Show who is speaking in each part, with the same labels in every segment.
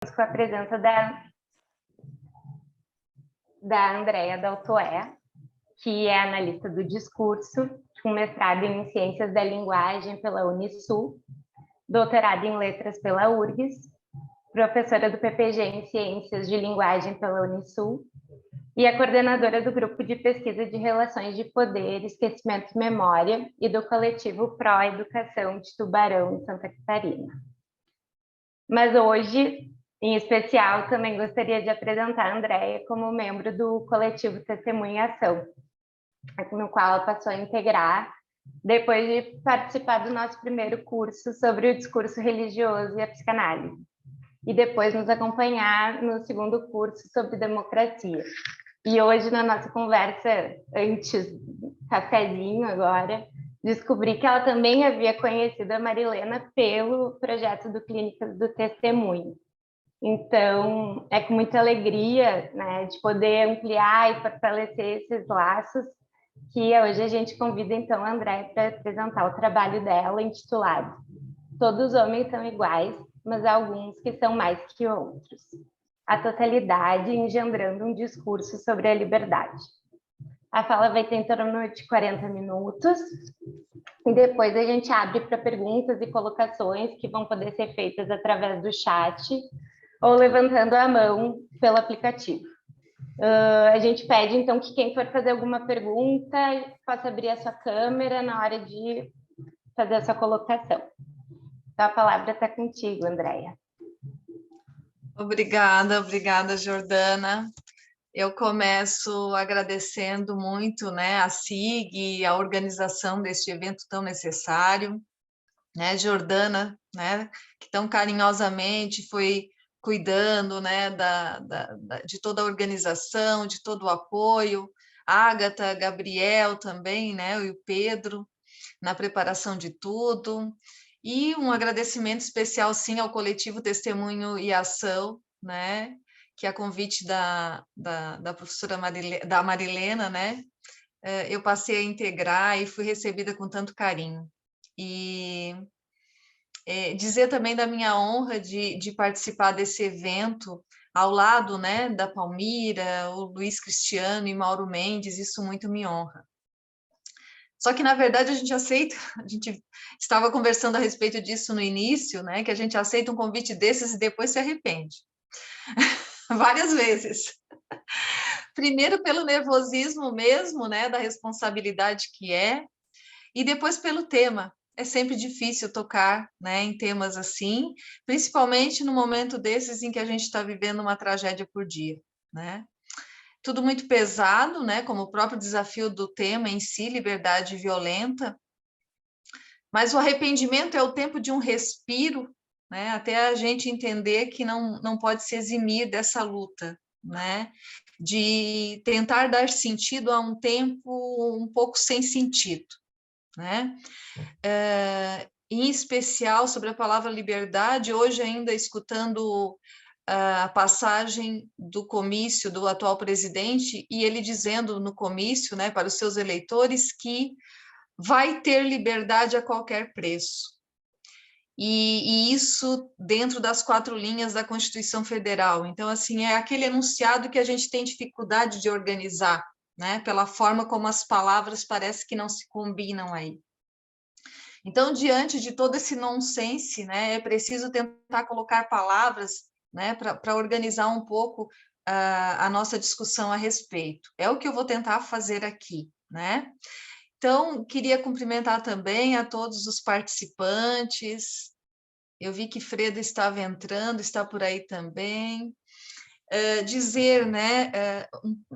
Speaker 1: com a presença da Andrea Daltoé, que é analista do discurso, com mestrado em Ciências da Linguagem pela Unisul, doutorado em Letras pela URGS, professora do PPG em Ciências de Linguagem pela Unisul, e a coordenadora do Grupo de Pesquisa de Relações de Poder, Esquecimento e Memória, e do coletivo Pró-Educação de Tubarão, em Santa Catarina. Mas hoje, em especial, também gostaria de apresentar a Andrea como membro do coletivo Testemunha em Ação, no qual ela passou a integrar, depois de participar do nosso primeiro curso sobre o discurso religioso e a psicanálise, e depois nos acompanhar no segundo curso sobre democracia. E hoje, na nossa conversa, antes, cafezinho agora, descobri que ela também havia conhecido a Marilena pelo projeto do Clínicas do Testemunho. Então, é com muita alegria, né, de poder ampliar e fortalecer esses laços, que hoje a gente convida, então, a Andrea para apresentar o trabalho dela, intitulado Todos os Homens São Iguais, mas há alguns que são mais que outros. A totalidade engendrando um discurso sobre a liberdade. A fala vai ter em torno de 40 minutos, e depois a gente abre para perguntas e colocações que vão poder ser feitas através do chat ou levantando a mão pelo aplicativo. A gente pede, então, que quem for fazer alguma pergunta possa abrir a sua câmera na hora de fazer a sua colocação. Então, a palavra está contigo, Andrea.
Speaker 2: Obrigada, Jordana. Eu começo agradecendo muito, né, a SIG, a organização deste evento tão necessário, né, Jordana, né, que tão carinhosamente foi cuidando, né, de toda a organização, de todo o apoio, Ágata, Gabriel também, né, e o Pedro, na preparação de tudo. E um agradecimento especial, sim, ao coletivo Testemunho e Ação, né, que a convite da professora Marilena, né, eu passei a integrar e fui recebida com tanto carinho. E dizer também da minha honra de participar desse evento ao lado, né, da Palmira, o Luiz Cristiano e Mauro Mendes, isso muito me honra. Só que, na verdade, a gente estava conversando a respeito disso no início, né, que a gente aceita um convite desses e depois se arrepende. Várias vezes. Primeiro pelo nervosismo mesmo, né, da responsabilidade que é, e depois pelo tema. É sempre difícil tocar, né, em temas assim, principalmente no momento desses em que a gente está vivendo uma tragédia por dia, né? Tudo muito pesado, né, como o próprio desafio do tema em si, liberdade violenta, mas o arrependimento é o tempo de um respiro, né, até a gente entender que não pode se eximir dessa luta, né, de tentar dar sentido a um tempo um pouco sem sentido, né? Em especial sobre a palavra liberdade, hoje ainda escutando a passagem do comício do atual presidente, e ele dizendo no comício, né, para os seus eleitores que vai ter liberdade a qualquer preço. E isso dentro das 4 linhas da Constituição Federal. Então, assim, é aquele enunciado que a gente tem dificuldade de organizar, né, pela forma como as palavras parece que não se combinam aí. Então, diante de todo esse nonsense, né, é preciso tentar colocar palavras, né, para organizar um pouco a nossa discussão a respeito. É o que eu vou tentar fazer aqui, né? Então, queria cumprimentar também a todos os participantes. Eu vi que Freda estava entrando, está por aí também. Dizer, né,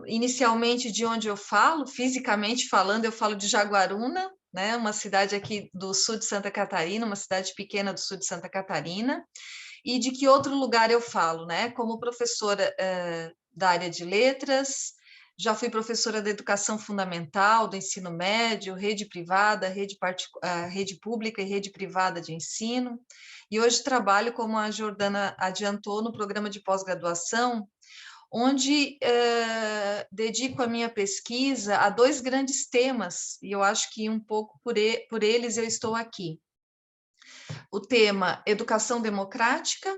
Speaker 2: inicialmente de onde eu falo, fisicamente falando, eu falo de Jaguaruna, né, uma cidade aqui do sul de Santa Catarina, uma cidade pequena do sul de Santa Catarina, e de que outro lugar eu falo, né, como professora da área de letras, já fui professora da educação fundamental, do ensino médio, rede privada, rede pública e rede privada de ensino, e hoje trabalho, como a Jordana adiantou, no programa de pós-graduação, onde dedico a minha pesquisa a 2 grandes temas, e eu acho que um pouco por eles eu estou aqui. O tema educação democrática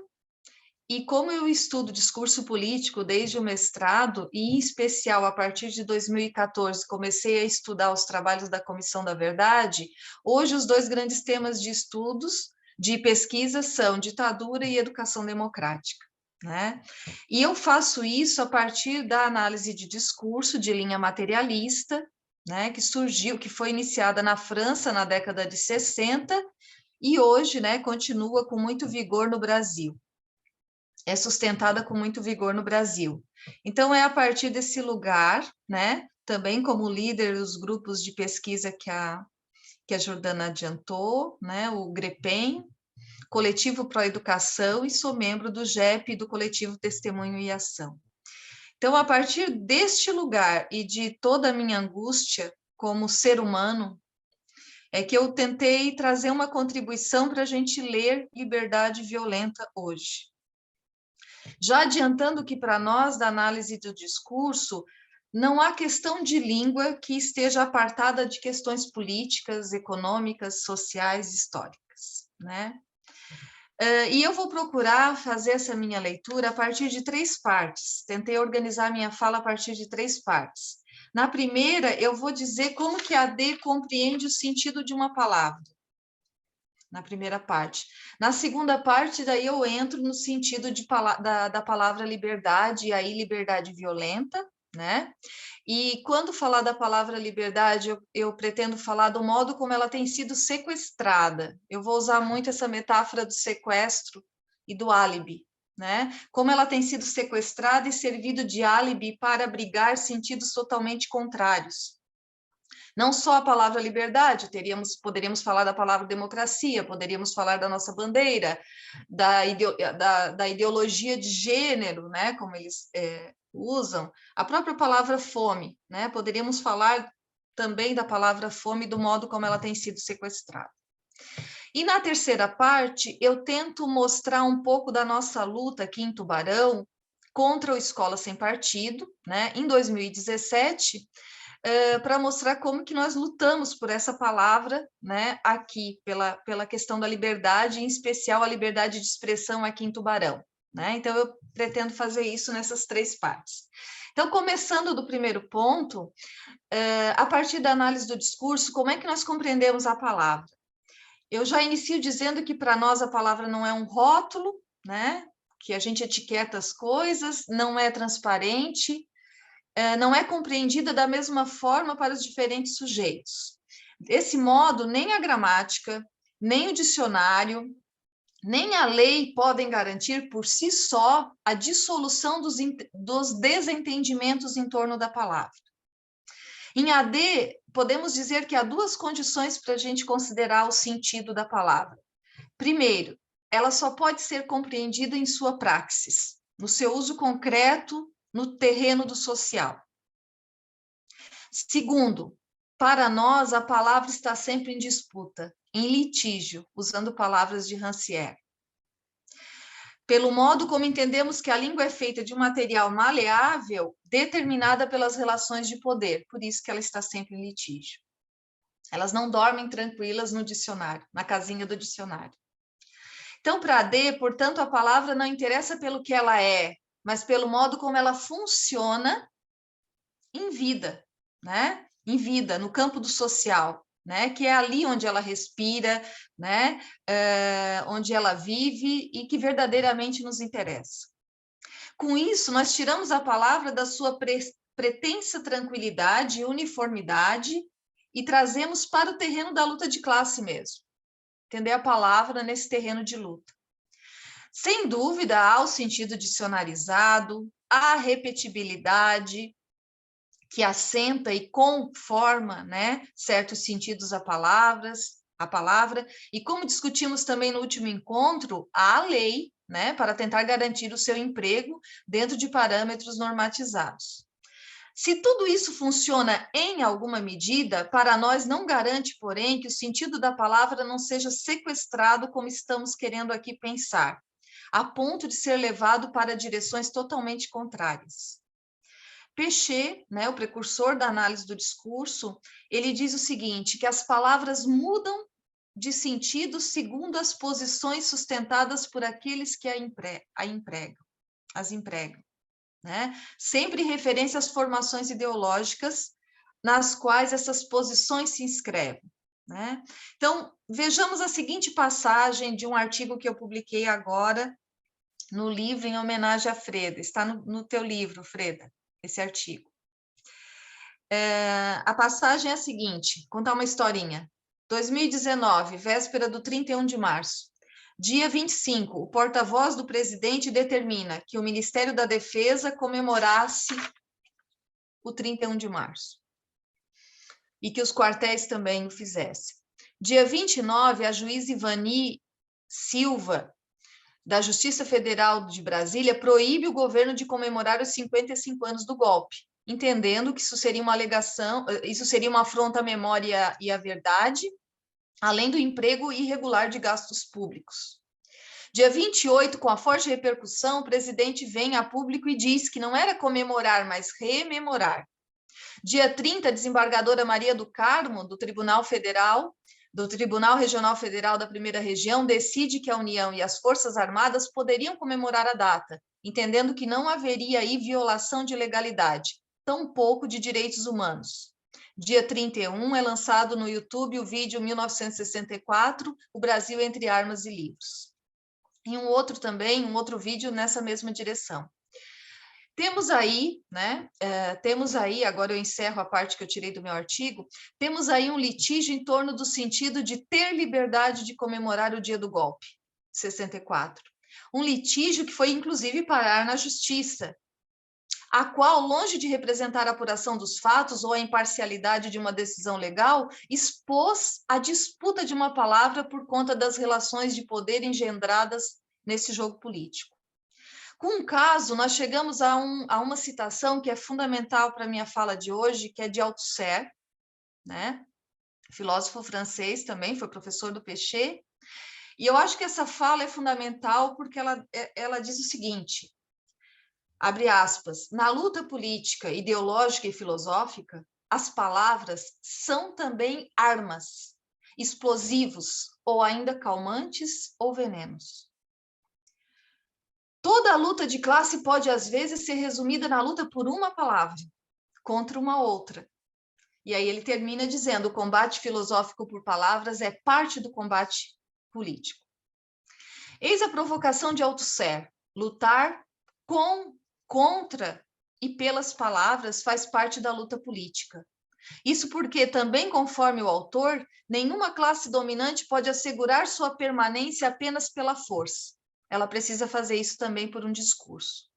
Speaker 2: E como eu estudo discurso político desde o mestrado, e em especial a partir de 2014 comecei a estudar os trabalhos da Comissão da Verdade, hoje os dois grandes temas de estudos, de pesquisa, são ditadura e educação democrática, né? E eu faço isso a partir da análise de discurso de linha materialista, né, que surgiu, que foi iniciada na França na década de 60 e hoje, né, continua com muito vigor no Brasil. É sustentada com muito vigor no Brasil. Então, é a partir desse lugar, né, também como líder dos grupos de pesquisa que a Jordana adiantou, né, o GREPEM, Coletivo Pro Educação, e sou membro do GEP e do Coletivo Testemunho e Ação. Então, a partir deste lugar e de toda a minha angústia como ser humano, é que eu tentei trazer uma contribuição para a gente ler Liberdade Violenta hoje. Já adiantando que para nós, da análise do discurso, não há questão de língua que esteja apartada de questões políticas, econômicas, sociais, históricas, né? E eu vou procurar fazer essa minha leitura a partir de 3 partes. Tentei organizar minha fala a partir de 3 partes. Na primeira, eu vou dizer como que a AD compreende o sentido de uma palavra. Na primeira parte. Na segunda parte, daí eu entro no sentido da palavra liberdade, e aí liberdade violenta, né? E quando falar da palavra liberdade, eu pretendo falar do modo como ela tem sido sequestrada. Eu vou usar muito essa metáfora do sequestro e do álibi, né? Como ela tem sido sequestrada e servido de álibi para abrigar sentidos totalmente contrários. Não só a palavra liberdade, poderíamos falar da palavra democracia, poderíamos falar da nossa bandeira, da ideologia de gênero, né, como eles usam, a própria palavra fome, né, poderíamos falar também da palavra fome, do modo como ela tem sido sequestrada. E na terceira parte, eu tento mostrar um pouco da nossa luta aqui em Tubarão contra o Escola Sem Partido, né, em 2017, para mostrar como que nós lutamos por essa palavra, né, aqui, pela questão da liberdade, em especial a liberdade de expressão aqui em Tubarão, né? Então, eu pretendo fazer isso nessas 3 partes. Então, começando do primeiro ponto, a partir da análise do discurso, como é que nós compreendemos a palavra? Eu já inicio dizendo que, para nós, a palavra não é um rótulo, né, que a gente etiqueta as coisas, não é transparente, não é compreendida da mesma forma para os diferentes sujeitos. Desse modo, nem a gramática, nem o dicionário, nem a lei podem garantir por si só a dissolução dos desentendimentos em torno da palavra. Em AD, podemos dizer que há 2 condições para a gente considerar o sentido da palavra. Primeiro, ela só pode ser compreendida em sua praxis, no seu uso concreto, no terreno do social. Segundo, para nós, a palavra está sempre em disputa, em litígio, usando palavras de Rancière. Pelo modo como entendemos que a língua é feita de um material maleável, determinada pelas relações de poder, por isso que ela está sempre em litígio. Elas não dormem tranquilas no dicionário, na casinha do dicionário. Então, para D, portanto, a palavra não interessa pelo que ela é, mas pelo modo como ela funciona em vida, né? Em vida, no campo do social, né? Que é ali onde ela respira, né? Onde ela vive e que verdadeiramente nos interessa. Com isso, nós tiramos a palavra da sua pretensa tranquilidade e uniformidade e trazemos para o terreno da luta de classe mesmo. Entender a palavra nesse terreno de luta. Sem dúvida, há o sentido dicionarizado, há a repetibilidade, que assenta e conforma, né, certos sentidos a palavra, e como discutimos também no último encontro, há a lei, né, para tentar garantir o seu emprego dentro de parâmetros normatizados. Se tudo isso funciona em alguma medida, para nós não garante, porém, que o sentido da palavra não seja sequestrado como estamos querendo aqui pensar, a ponto de ser levado para direções totalmente contrárias. Péchet, né, o precursor da análise do discurso, ele diz o seguinte, que as palavras mudam de sentido segundo as posições sustentadas por aqueles que as empregam, né? Sempre em referência às formações ideológicas nas quais essas posições se inscrevem, né? Então, vejamos a seguinte passagem de um artigo que eu publiquei agora no livro em homenagem a Freda. Está no teu livro, Freda, esse artigo. A passagem é a seguinte, contar uma historinha. 2019, véspera do 31 de março. Dia 25, o porta-voz do presidente determina que o Ministério da Defesa comemorasse o 31 de março e que os quartéis também o fizessem. Dia 29, a juíza Ivani Silva, da Justiça Federal de Brasília, proíbe o governo de comemorar os 55 anos do golpe, entendendo que isso seria uma alegação, isso seria uma afronta à memória e à verdade, além do emprego irregular de gastos públicos. Dia 28, com a forte repercussão, o presidente vem a público e diz que não era comemorar, mas rememorar. Dia 30, a desembargadora Maria do Carmo, do Tribunal Regional Federal da Primeira Região, decide que a União e as Forças Armadas poderiam comemorar a data, entendendo que não haveria aí violação de legalidade, tampouco de direitos humanos. Dia 31, é lançado no YouTube o vídeo 1964, O Brasil entre Armas e Livros. E um outro vídeo nessa mesma direção. Temos aí, agora eu encerro a parte que eu tirei do meu artigo, temos aí um litígio em torno do sentido de ter liberdade de comemorar o dia do golpe, 64. Um litígio que foi, inclusive, parar na justiça, a qual, longe de representar a apuração dos fatos ou a imparcialidade de uma decisão legal, expôs a disputa de uma palavra por conta das relações de poder engendradas nesse jogo político. Com um caso, nós chegamos a uma citação que é fundamental para a minha fala de hoje, que é de Althusser, né? Filósofo francês também, foi professor do Péchet, e eu acho que essa fala é fundamental porque ela diz o seguinte, abre aspas, na luta política, ideológica e filosófica, as palavras são também armas, explosivos, ou ainda calmantes ou venenos. Toda a luta de classe pode, às vezes, ser resumida na luta por uma palavra contra uma outra. E aí ele termina dizendo, o combate filosófico por palavras é parte do combate político. Eis a provocação de Althusser, lutar contra e pelas palavras faz parte da luta política. Isso porque, também conforme o autor, nenhuma classe dominante pode assegurar sua permanência apenas pela força. Ela precisa fazer isso também por um discurso.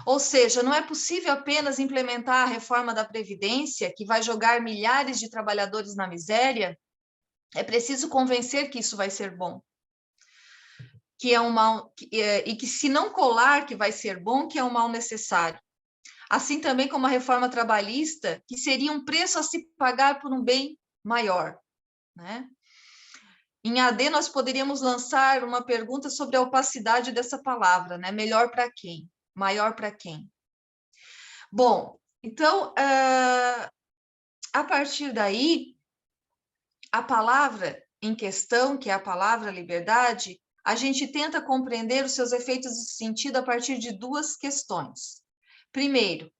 Speaker 2: Ou seja, não é possível apenas implementar a reforma da Previdência, que vai jogar milhares de trabalhadores na miséria. É preciso convencer que isso vai ser bom. Que é um mal, e que se não colar que vai ser bom, que é um mal necessário. Assim também como a reforma trabalhista, que seria um preço a se pagar por um bem maior, né? Em AD, nós poderíamos lançar uma pergunta sobre a opacidade dessa palavra, né? Melhor para quem? Maior para quem? Bom, então, a partir daí, a palavra em questão, que é a palavra liberdade, a gente tenta compreender os seus efeitos de sentido a partir de duas questões. Primeiro,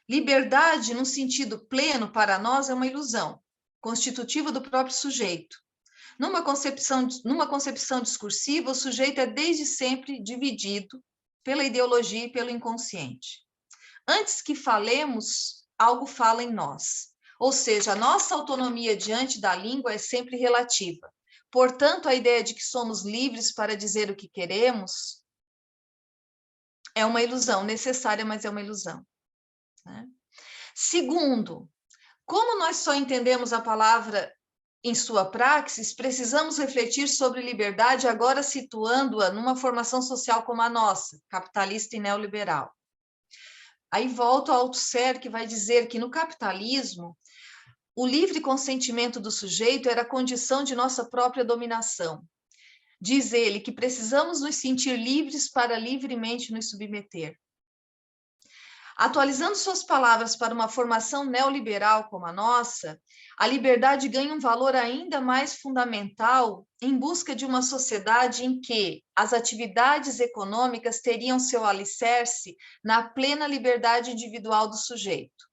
Speaker 2: liberdade, no sentido pleno, para nós, é uma ilusão, constitutiva do próprio sujeito. Numa concepção discursiva, o sujeito é desde sempre dividido pela ideologia e pelo inconsciente. Antes que falemos, algo fala em nós. Ou seja, a nossa autonomia diante da língua é sempre relativa. Portanto, a ideia de que somos livres para dizer o que queremos é uma ilusão, necessária, mas é uma ilusão. Né? Segundo, como nós só entendemos a palavra em sua praxis, precisamos refletir sobre liberdade, agora situando-a numa formação social como a nossa, capitalista e neoliberal. Aí volto ao Althusser, que vai dizer que no capitalismo, o livre consentimento do sujeito era a condição de nossa própria dominação. Diz ele que precisamos nos sentir livres para livremente nos submeter. Atualizando suas palavras para uma formação neoliberal como a nossa, a liberdade ganha um valor ainda mais fundamental em busca de uma sociedade em que as atividades econômicas teriam seu alicerce na plena liberdade individual do sujeito.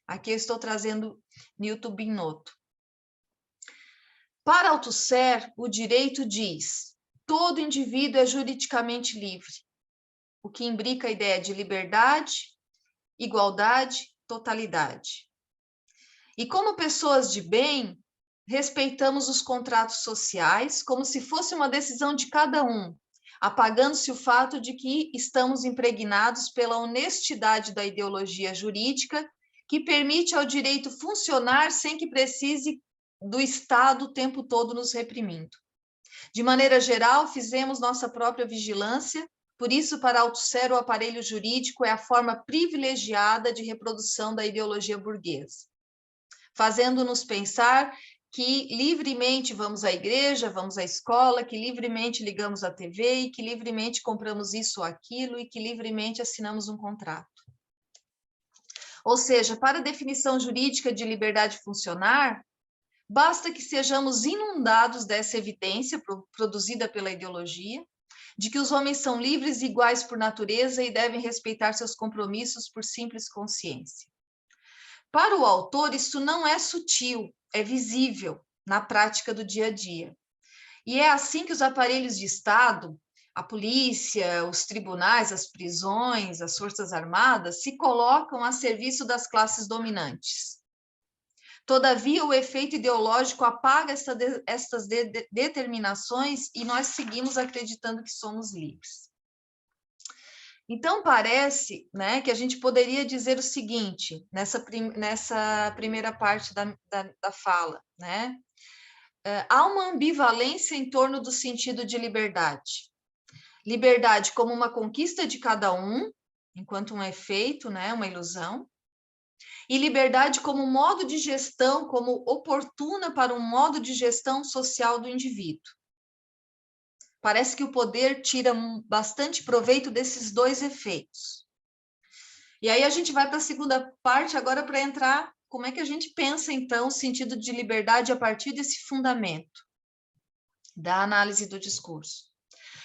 Speaker 2: Aqui eu estou trazendo Milton Binotto. Para Althusser, o direito diz: todo indivíduo é juridicamente livre, o que imbrica a ideia de liberdade, igualdade, totalidade. E como pessoas de bem, respeitamos os contratos sociais como se fosse uma decisão de cada um, apagando-se o fato de que estamos impregnados pela honestidade da ideologia jurídica que permite ao direito funcionar sem que precise do Estado o tempo todo nos reprimindo. De maneira geral, fizemos nossa própria vigilância. Por isso, para Althusser, o aparelho jurídico é a forma privilegiada de reprodução da ideologia burguesa, fazendo-nos pensar que livremente vamos à igreja, vamos à escola, que livremente ligamos à TV e que livremente compramos isso ou aquilo e que livremente assinamos um contrato. Ou seja, para a definição jurídica de liberdade funcionar, basta que sejamos inundados dessa evidência produzida pela ideologia, de que os homens são livres e iguais por natureza e devem respeitar seus compromissos por simples consciência. Para o autor, isso não é sutil, é visível na prática do dia a dia. E é assim que os aparelhos de Estado, a polícia, os tribunais, as prisões, as forças armadas, se colocam a serviço das classes dominantes. Todavia, o efeito ideológico apaga estas determinações e nós seguimos acreditando que somos livres. Então, parece, né, que a gente poderia dizer o seguinte, nessa primeira parte da fala, né? Há uma ambivalência em torno do sentido de liberdade. Liberdade como uma conquista de cada um, enquanto um efeito, né, uma ilusão, e liberdade como modo de gestão, como oportuna para um modo de gestão social do indivíduo. Parece que o poder tira bastante proveito desses dois efeitos. E aí a gente vai para a segunda parte agora para entrar, como é que a gente pensa, então, o sentido de liberdade a partir desse fundamento da análise do discurso.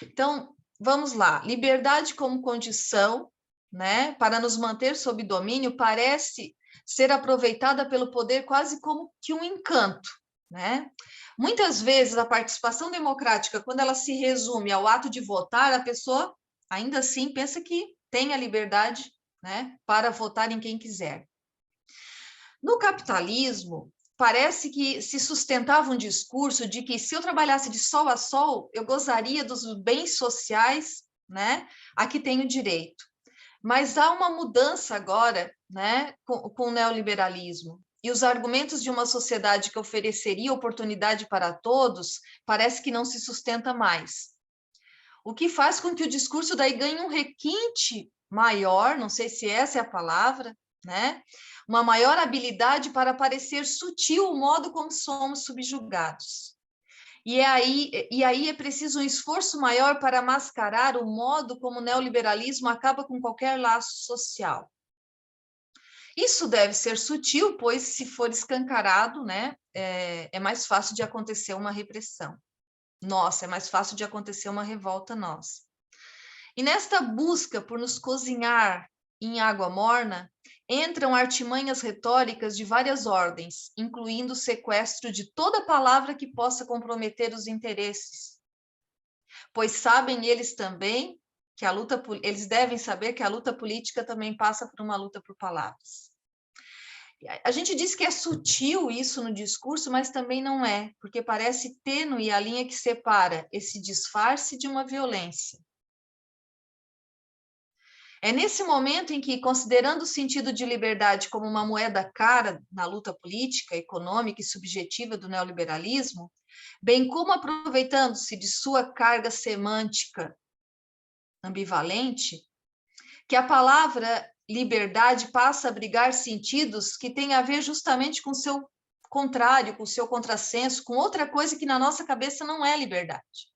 Speaker 2: Então, vamos lá. Liberdade como condição, né, para nos manter sob domínio, parece ser aproveitada pelo poder quase como que um encanto, né? Muitas vezes a participação democrática, quando ela se resume ao ato de votar, a pessoa ainda assim pensa que tem a liberdade, né, para votar em quem quiser. No capitalismo, parece que se sustentava um discurso de que se eu trabalhasse de sol a sol, eu gozaria dos bens sociais, né, a que tenho direito. Mas há uma mudança agora, né, com o neoliberalismo. E os argumentos de uma sociedade que ofereceria oportunidade para todos parece que não se sustenta mais. O que faz com que o discurso daí ganhe um requinte maior, não sei se essa é a palavra, né? Uma maior habilidade para parecer sutil o modo como somos subjugados. E aí é preciso um esforço maior para mascarar o modo como o neoliberalismo acaba com qualquer laço social. Isso deve ser sutil, pois, se for escancarado, né, é mais fácil de acontecer uma repressão. Nossa, é mais fácil de acontecer uma revolta nossa. E nesta busca por nos cozinhar em água morna, entram artimanhas retóricas de várias ordens, incluindo o sequestro de toda palavra que possa comprometer os interesses. Pois sabem eles também que eles devem saber que a luta política também passa por uma luta por palavras. A gente diz que é sutil isso no discurso, mas também não é, porque parece tênue a linha que separa esse disfarce de uma violência. É nesse momento em que, considerando o sentido de liberdade como uma moeda cara na luta política, econômica e subjetiva do neoliberalismo, bem como aproveitando-se de sua carga semântica ambivalente, que a palavra liberdade passa a abrigar sentidos que têm a ver justamente com o seu contrário, com o seu contrassenso, com outra coisa que na nossa cabeça não é liberdade.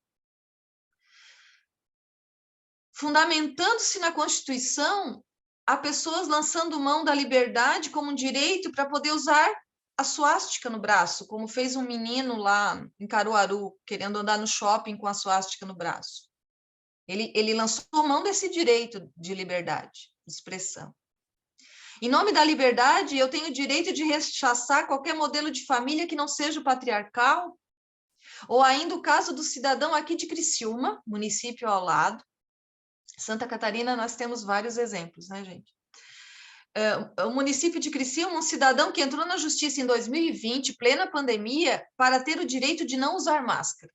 Speaker 2: Fundamentando-se na Constituição, há pessoas lançando mão da liberdade como um direito para poder usar a suástica no braço, como fez um menino lá em Caruaru, querendo andar no shopping com a suástica no braço. Ele lançou mão desse direito de liberdade de expressão. Em nome da liberdade, eu tenho o direito de rechaçar qualquer modelo de família que não seja o patriarcal, ou ainda o caso do cidadão aqui de Criciúma, município ao lado. Santa Catarina, nós temos vários exemplos, né, gente? O município de Criciúma, um cidadão que entrou na justiça em 2020, plena pandemia, para ter o direito de não usar máscara.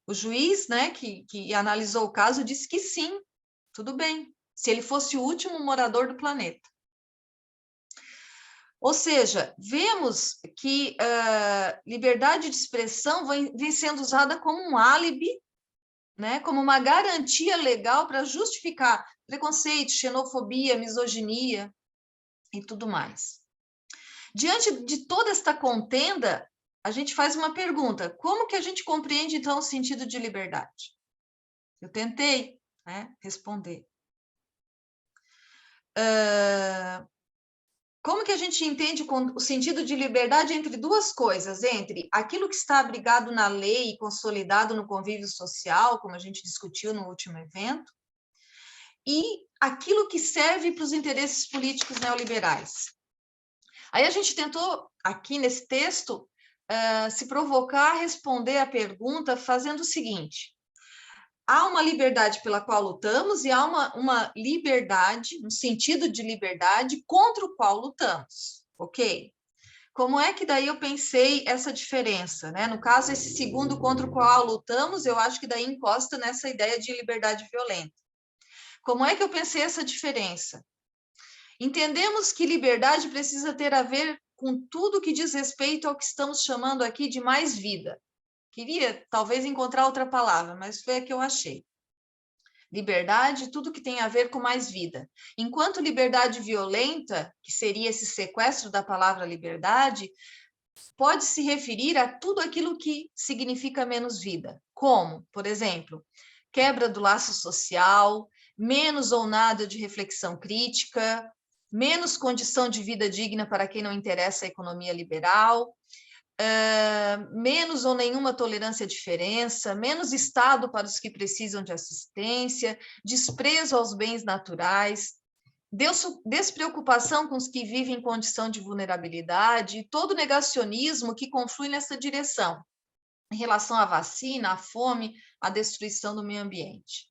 Speaker 2: O juiz, né, que analisou o caso, disse que sim, tudo bem, se ele fosse o último morador do planeta. Ou seja, vemos que liberdade de expressão vem sendo usada como um álibi, né, como uma garantia legal para justificar preconceito, xenofobia, misoginia e tudo mais. Diante de toda esta contenda, a gente faz uma pergunta: como que a gente compreende, então, o sentido de liberdade? Eu tentei, né, responder. Como que a gente entende o sentido de liberdade entre duas coisas? Entre aquilo que está abrigado na lei e consolidado no convívio social, como a gente discutiu no último evento, e aquilo que serve para os interesses políticos neoliberais. Aí a gente tentou, aqui nesse texto, se provocar a responder a pergunta fazendo o seguinte: há uma liberdade pela qual lutamos e há uma liberdade, um sentido de liberdade contra o qual lutamos, ok? Como é que daí eu pensei essa diferença, né? No caso, esse segundo contra o qual lutamos, eu acho que daí encosta nessa ideia de liberdade violenta. Como é que eu pensei essa diferença? Entendemos que liberdade precisa ter a ver com tudo que diz respeito ao que estamos chamando aqui de mais vida. Queria, talvez, encontrar outra palavra, mas foi a que eu achei. Liberdade, tudo que tem a ver com mais vida. Enquanto liberdade violenta, que seria esse sequestro da palavra liberdade, pode se referir a tudo aquilo que significa menos vida. Como, por exemplo, quebra do laço social, menos ou nada de reflexão crítica, menos condição de vida digna para quem não interessa a economia liberal, menos ou nenhuma tolerância à diferença, menos Estado para os que precisam de assistência, desprezo aos bens naturais, despreocupação com os que vivem em condição de vulnerabilidade, e todo negacionismo que conflui nessa direção, em relação à vacina, à fome, à destruição do meio ambiente.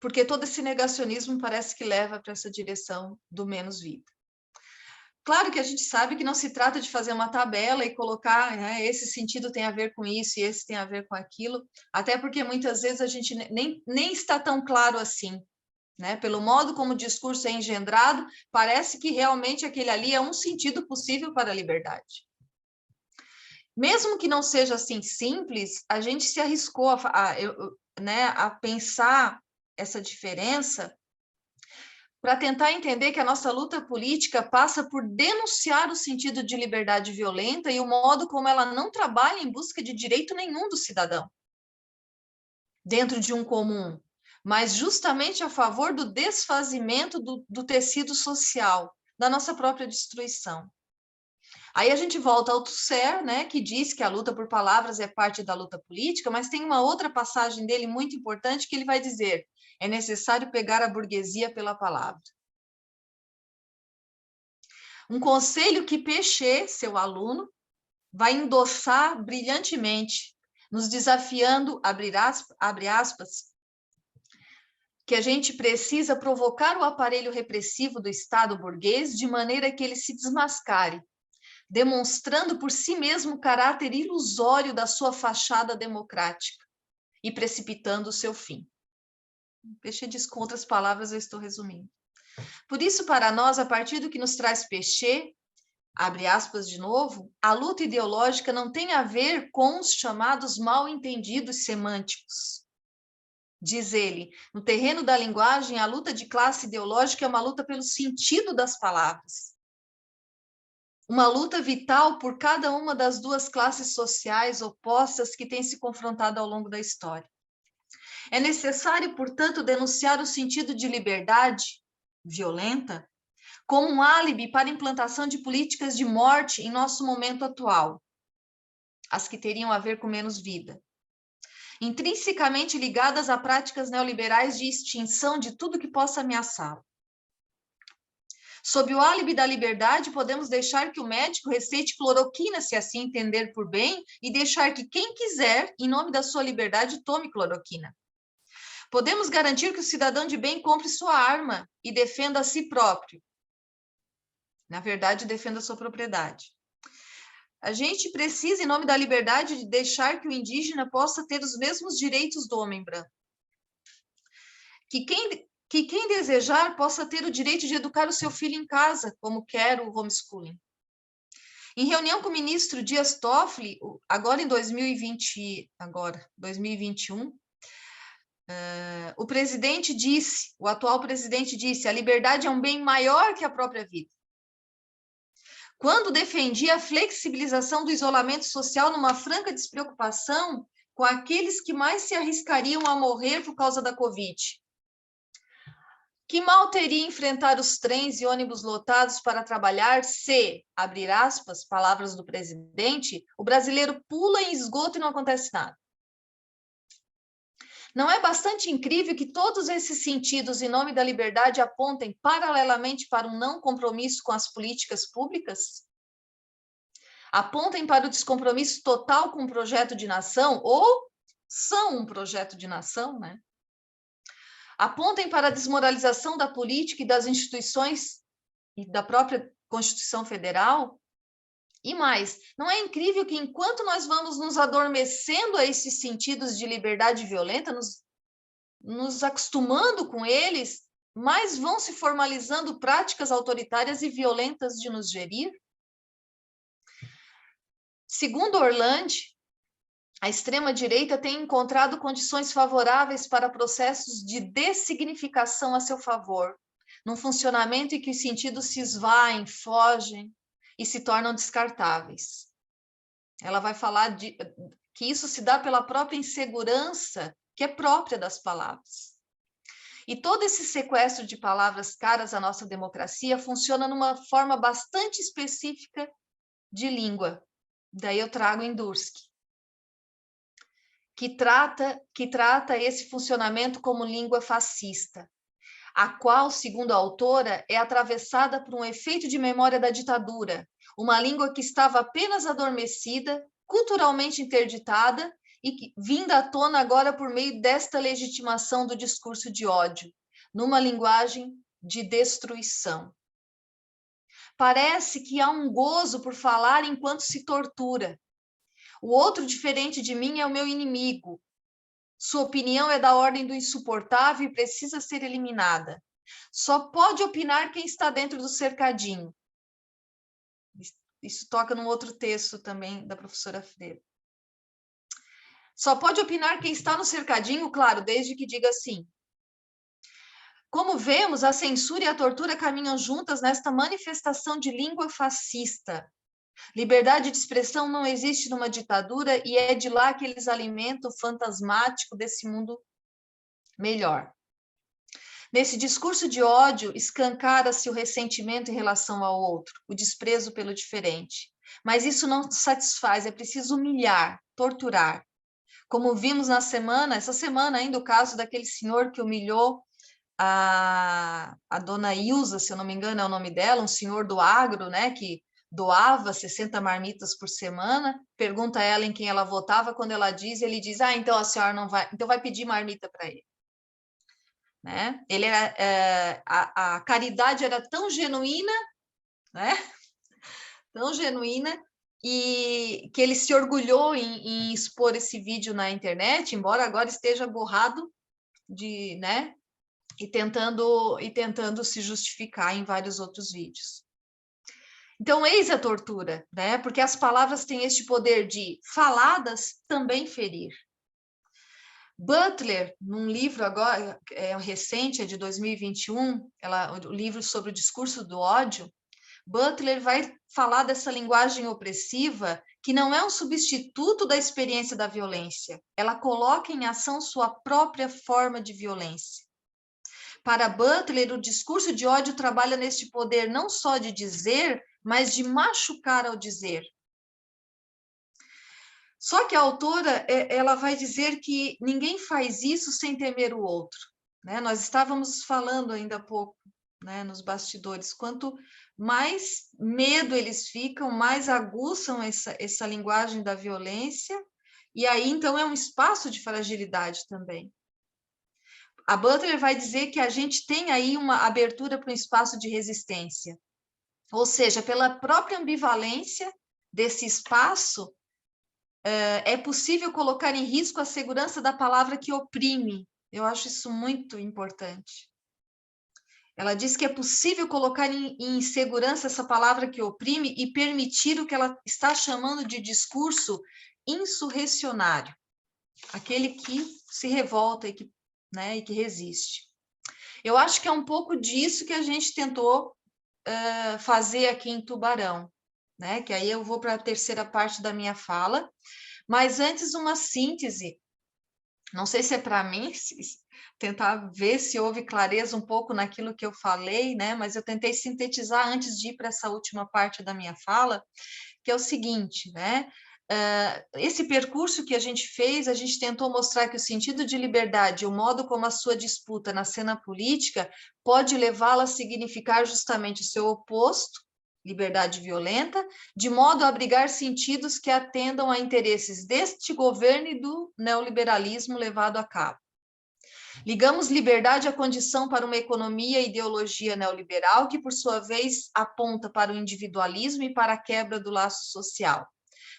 Speaker 2: Porque todo esse negacionismo parece que leva para essa direção do menos vida. Claro que a gente sabe que não se trata de fazer uma tabela e colocar, né, esse sentido tem a ver com isso e esse tem a ver com aquilo, até porque muitas vezes a gente nem está tão claro assim, né? Pelo modo como o discurso é engendrado, parece que realmente aquele ali é um sentido possível para a liberdade. Mesmo que não seja assim simples, a gente se arriscou a pensar essa diferença para tentar entender que a nossa luta política passa por denunciar o sentido de liberdade violenta e o modo como ela não trabalha em busca de direito nenhum do cidadão, dentro de um comum, mas justamente a favor do desfazimento do tecido social, da nossa própria destruição. Aí a gente volta ao Tusser, né, que diz que a luta por palavras é parte da luta política, mas tem uma outra passagem dele muito importante que ele vai dizer: é necessário pegar a burguesia pela palavra. Um conselho que Péchet, seu aluno, vai endossar brilhantemente, nos desafiando, abre aspas, que a gente precisa provocar o aparelho repressivo do Estado burguês de maneira que ele se desmascare, demonstrando por si mesmo o caráter ilusório da sua fachada democrática e precipitando o seu fim. Péchet diz com outras palavras, eu estou resumindo. Por isso, para nós, a partir do que nos traz Péchet, abre aspas de novo, a luta ideológica não tem a ver com os chamados mal-entendidos semânticos. Diz ele, no terreno da linguagem, a luta de classe ideológica é uma luta pelo sentido das palavras. Uma luta vital por cada uma das duas classes sociais opostas que têm se confrontado ao longo da história. É necessário, portanto, denunciar o sentido de liberdade violenta como um álibi para a implantação de políticas de morte em nosso momento atual, as que teriam a ver com menos vida, intrinsecamente ligadas a práticas neoliberais de extinção de tudo que possa ameaçá-lo. Sob o álibi da liberdade, podemos deixar que o médico receite cloroquina, se assim entender por bem, e deixar que quem quiser, em nome da sua liberdade, tome cloroquina. Podemos garantir que o cidadão de bem compre sua arma e defenda a si próprio. Na verdade, defenda a sua propriedade. A gente precisa, em nome da liberdade, de deixar que o indígena possa ter os mesmos direitos do homem branco. Que quem desejar possa ter o direito de educar o seu filho em casa, como quer o homeschooling. Em reunião com o ministro Dias Toffoli, agora em 2021, o atual presidente disse, a liberdade é um bem maior que a própria vida. Quando defendia a flexibilização do isolamento social numa franca despreocupação com aqueles que mais se arriscariam a morrer por causa da Covid. Que mal teria enfrentar os trens e ônibus lotados para trabalhar se, abrir aspas, palavras do presidente, o brasileiro pula em esgoto e não acontece nada? Não é bastante incrível que todos esses sentidos em nome da liberdade apontem paralelamente para um não compromisso com as políticas públicas? Apontem para o descompromisso total com o projeto de nação, ou são um projeto de nação, né? Apontem para a desmoralização da política e das instituições e da própria Constituição Federal? E mais, não é incrível que enquanto nós vamos nos adormecendo a esses sentidos de liberdade violenta, nos acostumando com eles, mais vão se formalizando práticas autoritárias e violentas de nos gerir? Segundo Orland, a extrema-direita tem encontrado condições favoráveis para processos de dessignificação a seu favor, num funcionamento em que os sentidos se esvaem, fogem e se tornam descartáveis. Ela vai falar que isso se dá pela própria insegurança que é própria das palavras. E todo esse sequestro de palavras caras à nossa democracia funciona numa forma bastante específica de língua. Daí eu trago Endursky, que trata esse funcionamento como língua fascista, a qual, segundo a autora, é atravessada por um efeito de memória da ditadura, uma língua que estava apenas adormecida, culturalmente interditada e que, vinda à tona agora por meio desta legitimação do discurso de ódio, numa linguagem de destruição. Parece que há um gozo por falar enquanto se tortura. O outro diferente de mim é o meu inimigo. Sua opinião é da ordem do insuportável e precisa ser eliminada. Só pode opinar quem está dentro do cercadinho. Isso toca num outro texto também da professora Freire. Só pode opinar quem está no cercadinho, claro, desde que diga sim. Como vemos, a censura e a tortura caminham juntas nesta manifestação de língua fascista. Liberdade de expressão não existe numa ditadura e é de lá que eles alimentam o fantasmático desse mundo melhor. Nesse discurso de ódio, escancara-se o ressentimento em relação ao outro, o desprezo pelo diferente. Mas isso não satisfaz, é preciso humilhar, torturar. Como vimos essa semana ainda, o caso daquele senhor que humilhou a dona Ilza, se eu não me engano é o nome dela, um senhor do agro, né, que doava 60 marmitas por semana, pergunta a ela em quem ela votava, quando ela diz, ele diz, então a senhora não vai, então vai pedir marmita para ele. Né? Ele era, a caridade era tão genuína, né? Tão genuína, e que ele se orgulhou em expor esse vídeo na internet, embora agora esteja borrado né? E tentando se justificar em vários outros vídeos. Então, eis a tortura, né? Porque as palavras têm este poder de, faladas, também ferir. Butler, num livro agora recente, é de 2021, o livro sobre o discurso do ódio, Butler vai falar dessa linguagem opressiva que não é um substituto da experiência da violência, ela coloca em ação sua própria forma de violência. Para Butler, o discurso de ódio trabalha neste poder não só de dizer, mas de machucar ao dizer. Só que a autora, ela vai dizer que ninguém faz isso sem temer o outro, né? Nós estávamos falando ainda há pouco, né, nos bastidores, quanto mais medo eles ficam, mais aguçam essa linguagem da violência, e aí, então, é um espaço de fragilidade também. A Butler vai dizer que a gente tem aí uma abertura para um espaço de resistência, ou seja, pela própria ambivalência desse espaço, é possível colocar em risco a segurança da palavra que oprime. Eu acho isso muito importante. Ela diz que é possível colocar em segurança essa palavra que oprime e permitir o que ela está chamando de discurso insurrecionário, aquele que se revolta e que, né, e que resiste. Eu acho que é um pouco disso que a gente tentou fazer aqui em Tubarão, né? Que aí eu vou para a terceira parte da minha fala, mas antes uma síntese, não sei se é para mim, tentar ver se houve clareza um pouco naquilo que eu falei, né? Mas eu tentei sintetizar antes de ir para essa última parte da minha fala, que é o seguinte, né? Esse percurso que a gente fez, a gente tentou mostrar que o sentido de liberdade, o modo como a sua disputa na cena política pode levá-la a significar justamente o seu oposto, liberdade violenta, de modo a abrigar sentidos que atendam a interesses deste governo e do neoliberalismo levado a cabo. Ligamos liberdade à condição para uma economia e ideologia neoliberal que, por sua vez, aponta para o individualismo e para a quebra do laço social.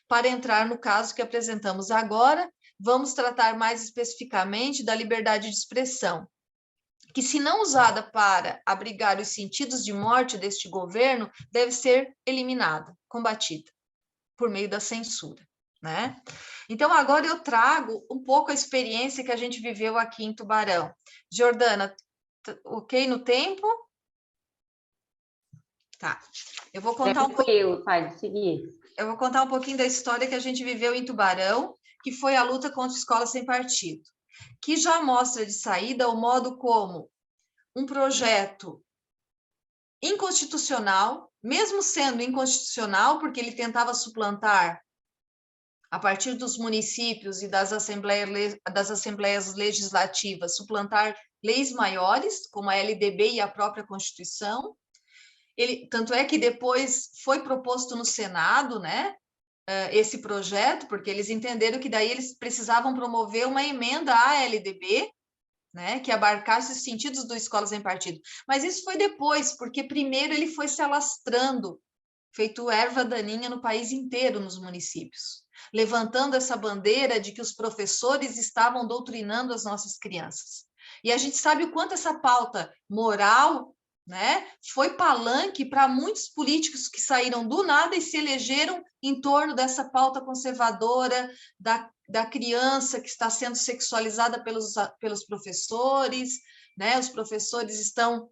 Speaker 2: Para entrar no caso que apresentamos agora, vamos tratar mais especificamente da liberdade de expressão, que, se não usada para abrigar os sentidos de morte deste governo, deve ser eliminada, combatida, por meio da censura, né? Então, agora eu trago um pouco a experiência que a gente viveu aqui em Tubarão. Jordana, ok no tempo? Tá. Eu vou contar
Speaker 1: pode seguir.
Speaker 2: Eu vou contar um pouquinho da história que a gente viveu em Tubarão, que foi a luta contra a escola sem partido, que já mostra de saída o modo como um projeto inconstitucional, mesmo sendo inconstitucional, porque ele tentava suplantar, a partir dos municípios e das assembleias legislativas, suplantar leis maiores, como a LDB e a própria Constituição. Tanto é que depois foi proposto no Senado, né, esse projeto, porque eles entenderam que daí eles precisavam promover uma emenda à LDB, né, que abarcasse os sentidos do Escola Sem Partido. Mas isso foi depois, porque primeiro ele foi se alastrando, feito erva daninha no país inteiro, nos municípios, levantando essa bandeira de que os professores estavam doutrinando as nossas crianças. E a gente sabe o quanto essa pauta moral, né, foi palanque para muitos políticos que saíram do nada e se elegeram em torno dessa pauta conservadora da criança que está sendo sexualizada pelos professores, né? Os professores estão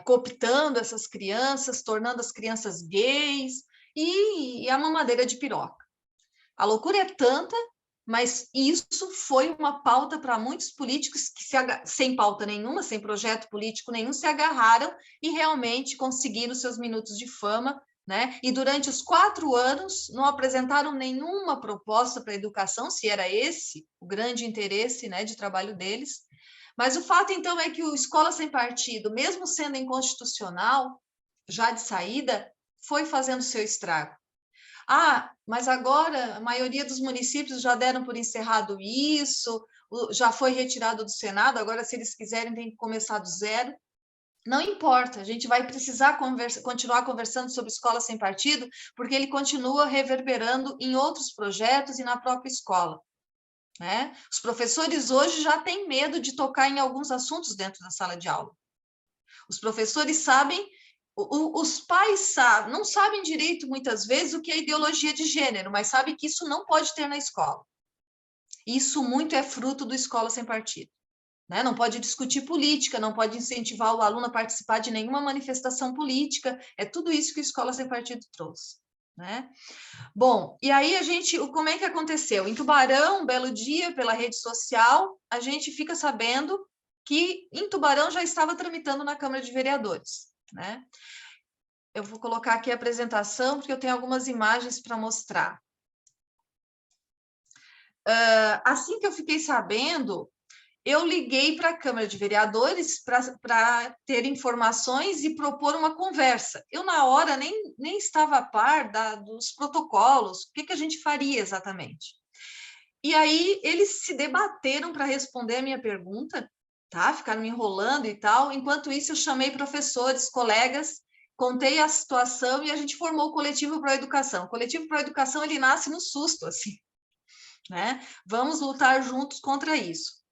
Speaker 2: cooptando essas crianças, tornando as crianças gays, e a mamadeira de piroca. A loucura é tanta, mas isso foi uma pauta para muitos políticos que, sem pauta nenhuma, sem projeto político nenhum, se agarraram e realmente conseguiram seus minutos de fama, né? E durante os 4 anos não apresentaram nenhuma proposta para a educação, se era esse o grande interesse, né, de trabalho deles. Mas o fato, então, é que o Escola Sem Partido, mesmo sendo inconstitucional, já de saída, foi fazendo seu estrago. Mas agora a maioria dos municípios já deram por encerrado isso, já foi retirado do Senado, agora, se eles quiserem, tem que começar do zero. Não importa, a gente vai precisar continuar conversando sobre Escola Sem Partido, porque ele continua reverberando em outros projetos e na própria escola, né? Os professores hoje já têm medo de tocar em alguns assuntos dentro da sala de aula. Os professores sabem, os pais não sabem direito, muitas vezes, o que é ideologia de gênero, mas sabem que isso não pode ter na escola. Isso muito é fruto do Escola Sem Partido, né? Não pode discutir política, não pode incentivar o aluno a participar de nenhuma manifestação política, é tudo isso que a Escola Sem Partido trouxe. né? Bom, e aí como é que aconteceu? Em Tubarão, um belo dia, pela rede social, a gente fica sabendo que em Tubarão já estava tramitando na Câmara de Vereadores, né? Eu vou colocar aqui a apresentação, porque eu tenho algumas imagens para mostrar. Assim que eu fiquei sabendo, eu liguei para a Câmara de Vereadores para ter informações e propor uma conversa. Eu, na hora, nem estava a par dos protocolos, o que a gente faria exatamente. E aí, eles se debateram para responder a minha pergunta, tá? Ficaram me enrolando e tal. Enquanto isso, eu chamei professores, colegas, contei a situação e a gente formou o Coletivo Pro Educação. O Coletivo Pro Educação, ele nasce no susto, assim, né? Vamos lutar juntos contra isso.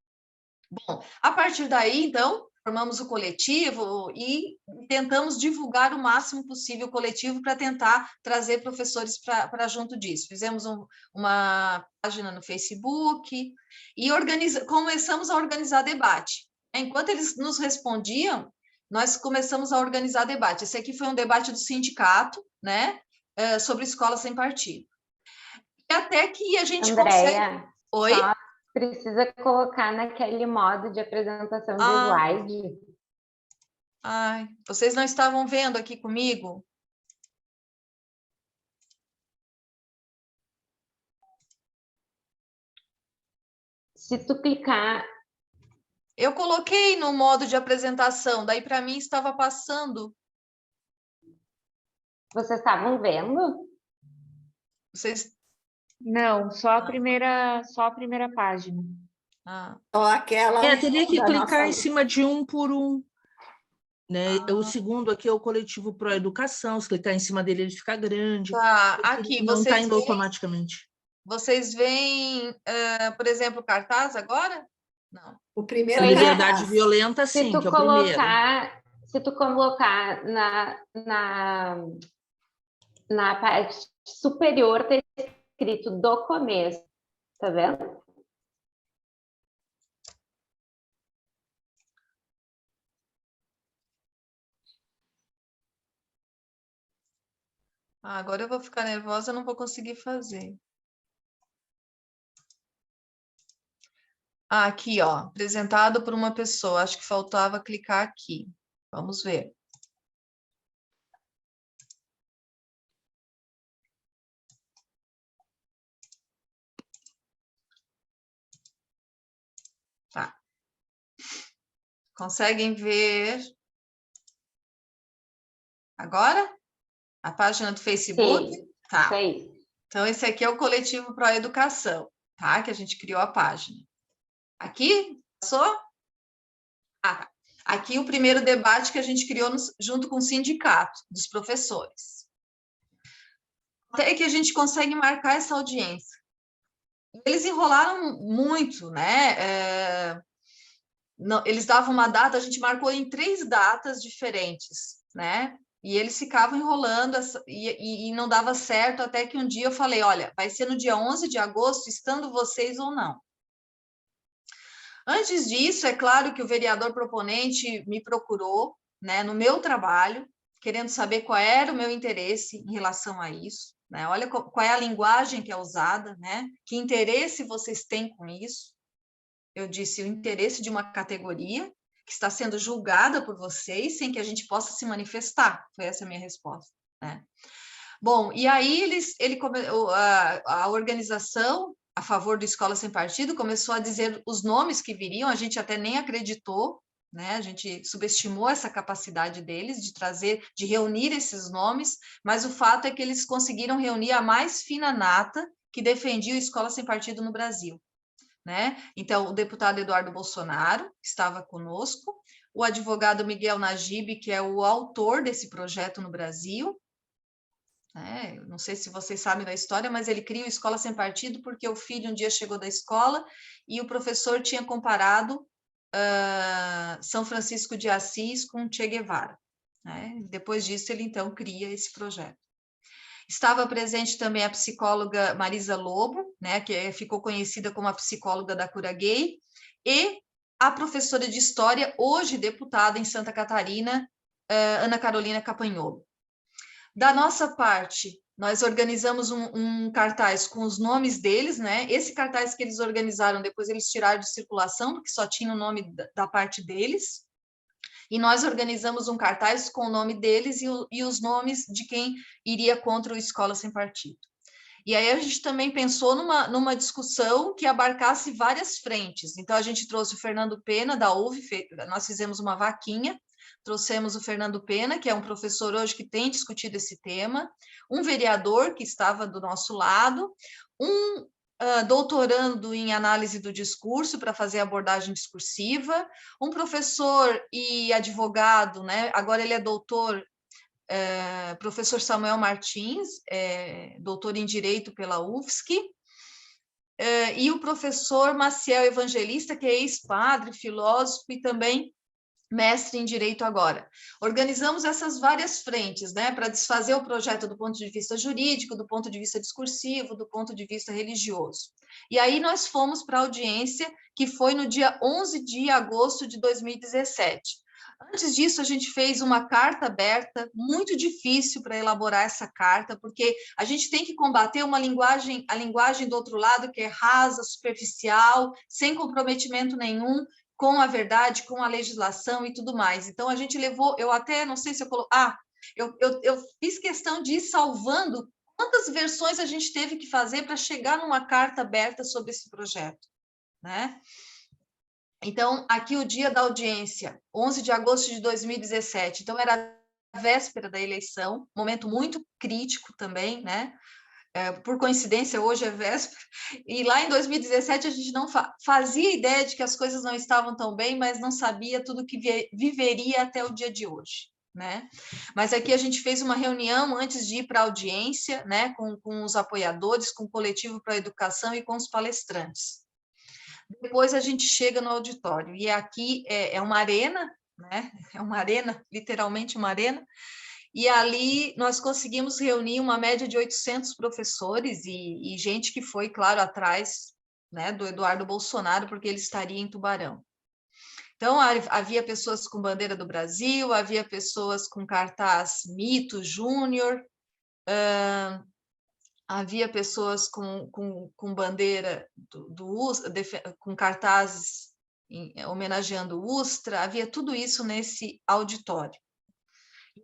Speaker 2: Bom, a partir daí, então, formamos o coletivo e tentamos divulgar o máximo possível o coletivo para tentar trazer professores para junto disso. Fizemos uma página no Facebook e começamos a organizar debate. Enquanto eles nos respondiam, nós começamos a organizar debate. Esse aqui foi um debate do sindicato, né, sobre escola sem partido. E até que a gente
Speaker 1: Andréia,
Speaker 2: consegue... Oi?
Speaker 1: só precisa colocar naquele modo de apresentação de slide.
Speaker 2: Ai, vocês não estavam vendo aqui comigo?
Speaker 1: Se tu clicar...
Speaker 2: Eu coloquei no modo de apresentação, daí para mim estava passando.
Speaker 1: Vocês estavam vendo?
Speaker 2: Vocês...
Speaker 3: Não, só a primeira página.
Speaker 4: Só aquela
Speaker 3: Teria que
Speaker 4: da
Speaker 3: clicar
Speaker 4: nossa...
Speaker 3: em cima de um por um. Né? O segundo aqui é o Coletivo Pro Educação, se clicar em cima dele, ele fica grande.
Speaker 2: Tá, aqui,
Speaker 3: não está indo automaticamente.
Speaker 2: Vocês veem, por exemplo, o cartaz agora? Não.
Speaker 4: O primeiro
Speaker 3: Liberdade violenta,
Speaker 1: se
Speaker 3: sim,
Speaker 1: tu
Speaker 3: que é o
Speaker 1: colocar,
Speaker 3: primeiro.
Speaker 1: Se tu colocar na parte superior, tem escrito do começo, tá vendo?
Speaker 2: Agora eu vou ficar nervosa, não vou conseguir fazer. Aqui, ó, apresentado por uma pessoa. Acho que faltava clicar aqui. Vamos ver. Tá. Conseguem ver agora? A página do Facebook?
Speaker 1: Sim,
Speaker 2: Tá.
Speaker 1: isso aí.
Speaker 2: Então, esse aqui é o Coletivo Pro Educação, tá? Que a gente criou a página. Aqui, passou? Tá. Aqui o primeiro debate que a gente criou junto com o sindicato dos professores. Até que a gente consegue marcar essa audiência. Eles enrolaram muito, né? Eles davam uma data, a gente marcou em 3 datas diferentes, né? E eles ficavam enrolando e não dava certo, até que um dia eu falei, olha, vai ser no dia 11 de agosto, estando vocês ou não. Antes disso, é claro que o vereador proponente me procurou, né, no meu trabalho, querendo saber qual era o meu interesse em relação a isso, né? Olha qual é a linguagem que é usada, né? Que interesse vocês têm com isso? Eu disse o interesse de uma categoria que está sendo julgada por vocês sem que a gente possa se manifestar. Foi essa a minha resposta, né? Bom, e aí a organização a favor do Escola Sem Partido começou a dizer os nomes que viriam, a gente até nem acreditou, né? A gente subestimou essa capacidade deles de reunir esses nomes, mas o fato é que eles conseguiram reunir a mais fina nata que defendia o Escola Sem Partido no Brasil, né? Então, o deputado Eduardo Bolsonaro estava conosco, o advogado Miguel Najib, que é o autor desse projeto no Brasil, né? Não sei se vocês sabem da história, mas ele cria o Escola Sem Partido porque o filho um dia chegou da escola e o professor tinha comparado São Francisco de Assis com Che Guevara, né? Depois disso, ele então cria esse projeto. Estava presente também a psicóloga Marisa Lobo, né, que ficou conhecida como a psicóloga da cura gay, e a professora de história, hoje deputada em Santa Catarina, Ana Carolina Campagnolo. Da nossa parte, nós organizamos um cartaz com os nomes deles, né? Esse cartaz que eles organizaram, depois eles tiraram de circulação, porque só tinha o nome da parte deles. E nós organizamos um cartaz com o nome deles e os nomes de quem iria contra o Escola Sem Partido. E aí a gente também pensou numa discussão que abarcasse várias frentes. Então, a gente trouxe o Fernando Pena, da UF, nós fizemos uma vaquinha, trouxemos o Fernando Pena, que é um professor hoje que tem discutido esse tema, um vereador que estava do nosso lado, um doutorando em análise do discurso para fazer abordagem discursiva, um professor e advogado, né? Agora ele é doutor, professor Samuel Martins, doutor em Direito pela UFSC, e o professor Maciel Evangelista, que é ex-padre, filósofo e também mestre em Direito agora. Organizamos essas várias frentes, né, para desfazer o projeto do ponto de vista jurídico, do ponto de vista discursivo, do ponto de vista religioso. E aí nós fomos para a audiência, que foi no dia 11 de agosto de 2017. Antes disso, a gente fez uma carta aberta, muito difícil para elaborar essa carta, porque a gente tem que combater a linguagem do outro lado, que é rasa, superficial, sem comprometimento nenhum com a verdade, com a legislação e tudo mais. Então, a gente levou, eu até, não sei se eu coloquei, eu fiz questão de ir salvando quantas versões a gente teve que fazer para chegar numa carta aberta sobre esse projeto, né? Então, aqui o dia da audiência, 11 de agosto de 2017. Então, era a véspera da eleição, momento muito crítico também, né? Por coincidência, hoje é véspera, e lá em 2017 a gente não fazia ideia de que as coisas não estavam tão bem, mas não sabia tudo que viveria até o dia de hoje, né? Mas aqui a gente fez uma reunião antes de ir para a audiência, né, com os apoiadores, com o Coletivo para a Educação e com os palestrantes. Depois a gente chega no auditório, e aqui é uma arena, né? É uma arena, literalmente uma arena, e ali nós conseguimos reunir uma média de 800 professores e gente que foi, claro, atrás, né, do Eduardo Bolsonaro, porque ele estaria em Tubarão. Então, havia pessoas com bandeira do Brasil, havia pessoas com cartaz Mito Júnior, havia pessoas com bandeira com cartazes homenageando o Ustra, havia tudo isso nesse auditório.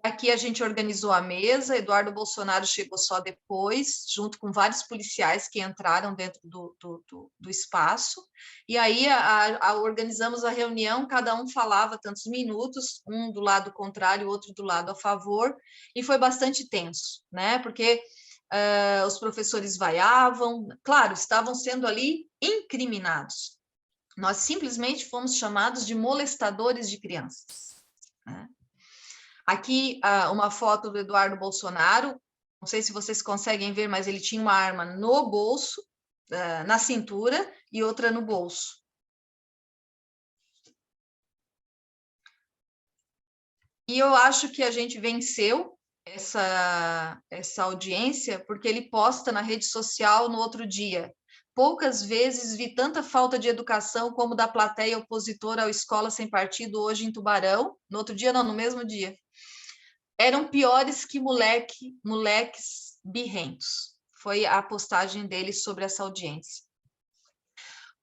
Speaker 2: Aqui a gente organizou a mesa, Eduardo Bolsonaro chegou só depois, junto com vários policiais que entraram dentro do espaço, e aí organizamos a reunião, cada um falava tantos minutos, um do lado contrário, outro do lado a favor, e foi bastante tenso, né? Porque os professores vaiavam, claro, estavam sendo ali incriminados. Nós simplesmente fomos chamados de molestadores de crianças, né? Aqui, uma foto do Eduardo Bolsonaro, não sei se vocês conseguem ver, mas ele tinha uma arma no bolso, na cintura, e outra no bolso. E eu acho que a gente venceu essa audiência, porque ele posta na rede social no outro dia. Poucas vezes vi tanta falta de educação como da plateia opositora ao Escola Sem Partido hoje em Tubarão. No outro dia, não, no mesmo dia. Eram piores que moleques birrentos. Foi a postagem dele sobre essa audiência.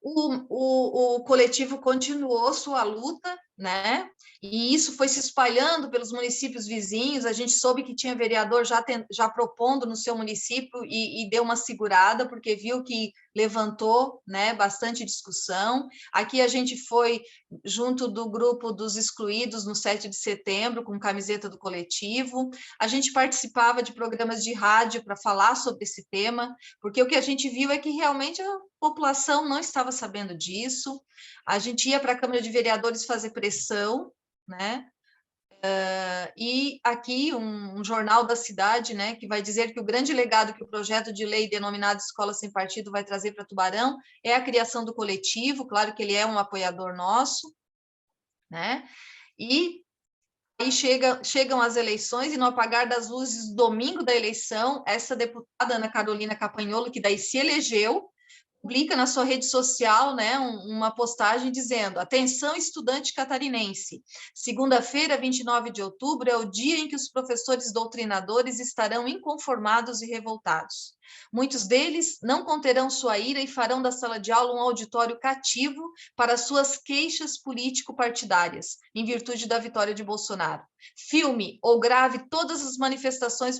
Speaker 2: O coletivo continuou sua luta, né? E isso foi se espalhando pelos municípios vizinhos. A gente soube que tinha vereador já propondo no seu município e deu uma segurada, porque viu que levantou, né, bastante discussão. Aqui a gente foi junto do grupo dos excluídos no 7 de setembro, com camiseta do coletivo. A gente participava de programas de rádio para falar sobre esse tema, porque o que a gente viu é que realmente a população não estava sabendo disso. A gente ia para a Câmara de Vereadores fazer pressão, né? E aqui um jornal da cidade, né, que vai dizer que o grande legado que o projeto de lei denominado Escola Sem Partido vai trazer para Tubarão é a criação do coletivo, claro que ele é um apoiador nosso, né? E aí chegam as eleições, e no apagar das luzes, domingo da eleição, essa deputada Ana Carolina Campagnolo, que daí se elegeu, publica na sua rede social, né, uma postagem dizendo: atenção, estudante catarinense, segunda-feira, 29 de outubro, é o dia em que os professores doutrinadores estarão inconformados e revoltados. Muitos deles não conterão sua ira e farão da sala de aula um auditório cativo para suas queixas político-partidárias, em virtude da vitória de Bolsonaro. Filme ou grave todas as manifestações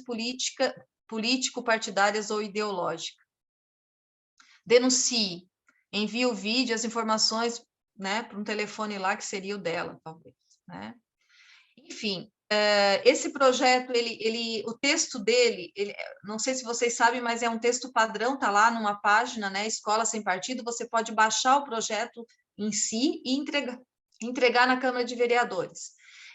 Speaker 2: político-partidárias ou ideológicas. Denuncie, envie o vídeo, as informações, né, para um telefone lá que seria o dela, talvez, né? Enfim, esse projeto, o texto dele, não sei se vocês sabem, mas é um texto padrão, está lá numa página, né, Escola Sem Partido, você pode baixar o projeto em si e entregar na Câmara de Vereadores.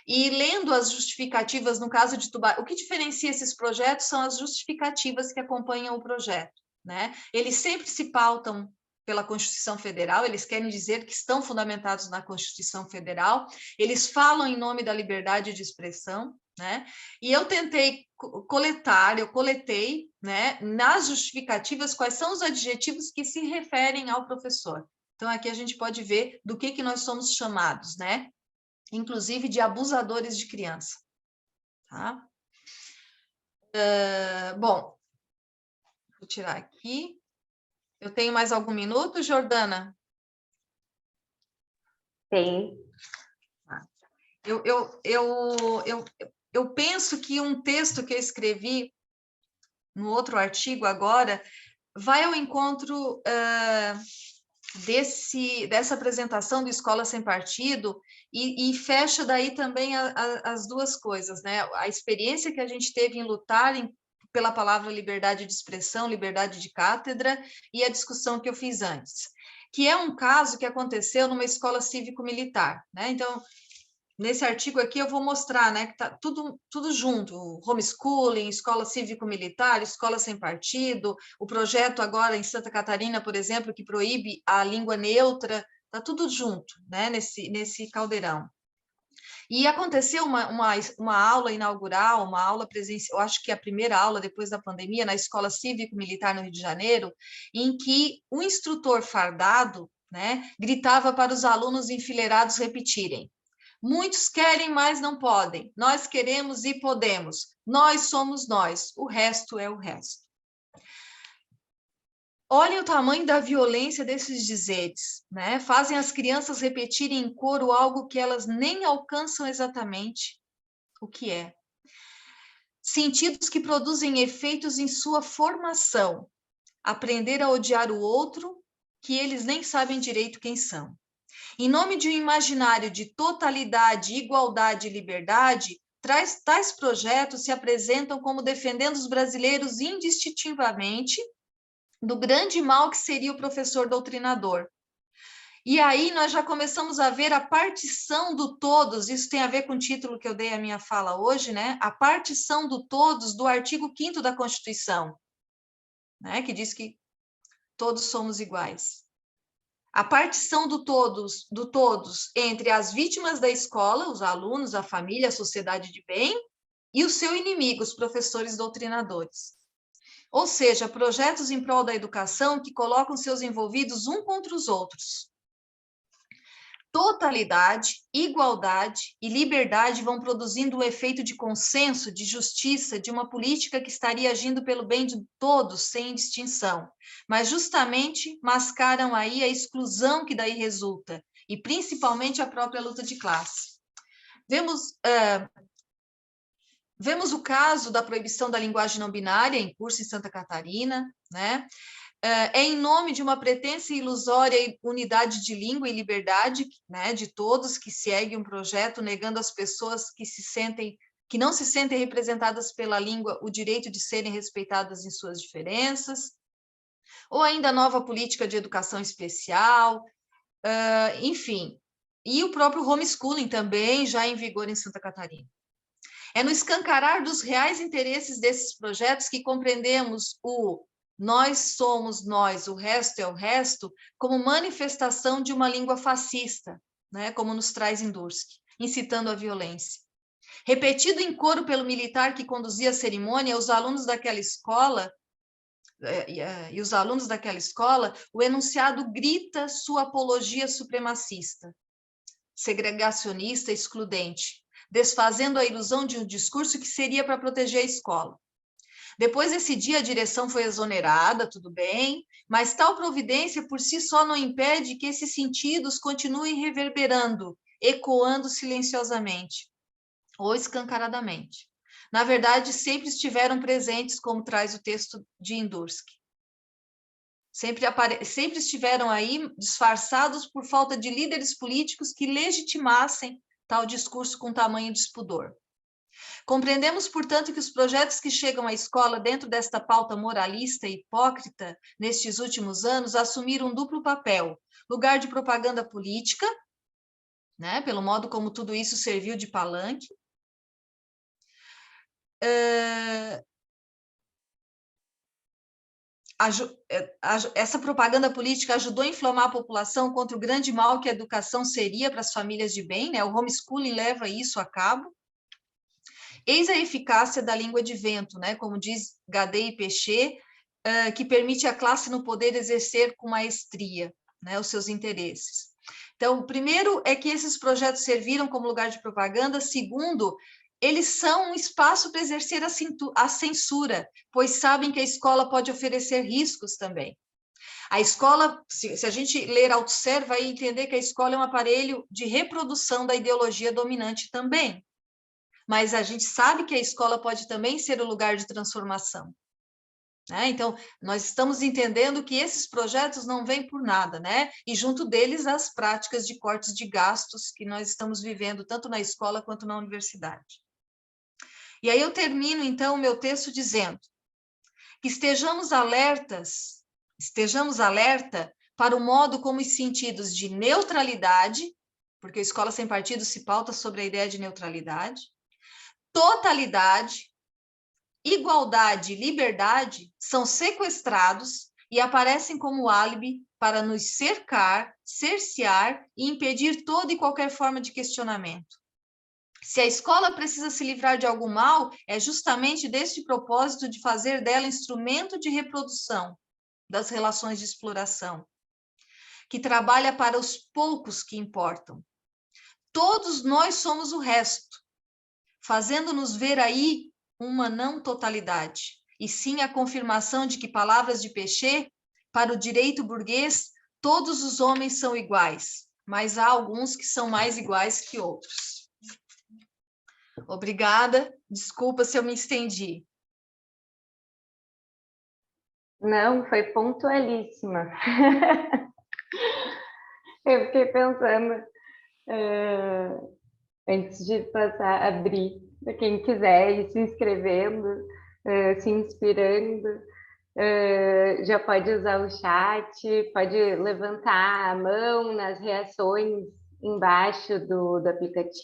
Speaker 2: E lendo as justificativas, no caso de Tubarão, o que diferencia esses projetos são as justificativas que acompanham o projeto, né? Eles sempre se pautam pela Constituição Federal, eles querem dizer que estão fundamentados na Constituição Federal, eles falam em nome da liberdade de expressão, né? E eu coletei, né, nas justificativas quais são os adjetivos que se referem ao professor. Então, aqui a gente pode ver do que nós somos chamados, né? Inclusive de abusadores de criança. Tá? Bom, vou tirar aqui. Eu tenho mais algum minuto, Jordana?
Speaker 1: Tem.
Speaker 2: Eu penso que um texto que eu escrevi no outro artigo agora vai ao encontro dessa apresentação do Escola Sem Partido e fecha daí também as duas coisas, né? A experiência que a gente teve em lutar pela palavra liberdade de expressão, liberdade de cátedra, e a discussão que eu fiz antes, que é um caso que aconteceu numa escola cívico-militar, né? Então, nesse artigo aqui eu vou mostrar, né, que tá tudo junto, homeschooling, escola cívico-militar, escola sem partido, o projeto agora em Santa Catarina, por exemplo, que proíbe a língua neutra, tá tudo junto, né, nesse caldeirão. E aconteceu uma aula inaugural, uma aula presencial, eu acho que a primeira aula depois da pandemia, na Escola Cívico-Militar no Rio de Janeiro, em que o instrutor fardado, né, gritava para os alunos enfileirados repetirem: muitos querem, mas não podem. Nós queremos e podemos. Nós somos nós. O resto é o resto. Olhem o tamanho da violência desses dizeres, né? Fazem as crianças repetirem em coro algo que elas nem alcançam exatamente o que é. Sentidos que produzem efeitos em sua formação. Aprender a odiar o outro, que eles nem sabem direito quem são. Em nome de um imaginário de totalidade, igualdade e liberdade, tais projetos se apresentam como defendendo os brasileiros indistintivamente do grande mal que seria o professor doutrinador. E aí nós já começamos a ver a partição do todos, isso tem a ver com o título que eu dei à minha fala hoje, né? A partição do todos do artigo 5º da Constituição, né? Que diz que todos somos iguais. A partição do todos entre as vítimas da escola, os alunos, a família, a sociedade de bem, e o seu inimigo, os professores doutrinadores. Ou seja, projetos em prol da educação que colocam seus envolvidos um contra os outros. Totalidade, igualdade e liberdade vão produzindo um efeito de consenso, de justiça, de uma política que estaria agindo pelo bem de todos, sem distinção. Mas justamente mascaram aí a exclusão que daí resulta, e principalmente a própria luta de classe. Vemos o caso da proibição da linguagem não binária em curso em Santa Catarina, né? É em nome de uma pretensa e ilusória unidade de língua e liberdade, né, de todos, que segue um projeto negando às pessoas que não se sentem representadas pela língua o direito de serem respeitadas em suas diferenças, ou ainda a nova política de educação especial, enfim, e o próprio homeschooling também já em vigor em Santa Catarina. É no escancarar dos reais interesses desses projetos que compreendemos o nós somos nós, o resto é o resto, como manifestação de uma língua fascista, né, como nos traz Indurski, incitando a violência. Repetido em coro pelo militar que conduzia a cerimônia, os alunos daquela escola e os alunos daquela escola, o enunciado grita sua apologia supremacista, segregacionista, excludente, desfazendo a ilusão de um discurso que seria para proteger a escola. Depois desse dia, a direção foi exonerada, tudo bem, mas tal providência por si só não impede que esses sentidos continuem reverberando, ecoando silenciosamente ou escancaradamente. Na verdade, sempre estiveram presentes, como traz o texto de Indurski. Sempre estiveram aí disfarçados por falta de líderes políticos que legitimassem tal discurso com tamanho despudor. Compreendemos, portanto, que os projetos que chegam à escola dentro desta pauta moralista e hipócrita, nestes últimos anos, assumiram um duplo papel: lugar de propaganda política, né, pelo modo como tudo isso serviu de palanque, essa propaganda política ajudou a inflamar a população contra o grande mal que a educação seria para as famílias de bem, né? O homeschooling leva isso a cabo. Eis a eficácia da língua de vento, né? Como diz Gadei e Péchet, que permite à classe no poder exercer com maestria, né, os seus interesses. Então, o primeiro é que esses projetos serviram como lugar de propaganda. Segundo, eles são um espaço para exercer a censura, pois sabem que a escola pode oferecer riscos também. A escola, se a gente ler Althusser, vai entender que a escola é um aparelho de reprodução da ideologia dominante também. Mas a gente sabe que a escola pode também ser o lugar de transformação. Né? Então, nós estamos entendendo que esses projetos não vêm por nada, né? E junto deles as práticas de cortes de gastos que nós estamos vivendo tanto na escola quanto na universidade. E aí eu termino, então, o meu texto dizendo que estejamos alerta para o modo como os sentidos de neutralidade, porque a Escola Sem Partido se pauta sobre a ideia de neutralidade, totalidade, igualdade e liberdade são sequestrados e aparecem como álibi para nos cercar, cercear e impedir toda e qualquer forma de questionamento. Se a escola precisa se livrar de algum mal, é justamente deste propósito de fazer dela instrumento de reprodução das relações de exploração, que trabalha para os poucos que importam. Todos nós somos o resto, fazendo-nos ver aí uma não totalidade, e sim a confirmação de que, palavras de Péchet, para o direito burguês, todos os homens são iguais, mas há alguns que são mais iguais que outros. Obrigada, desculpa se eu me estendi.
Speaker 1: Não, foi pontualíssima. Eu fiquei pensando, antes de passar, abrir para quem quiser ir se inscrevendo, se inspirando, já pode usar o chat, pode levantar a mão nas reações embaixo do aplicativo.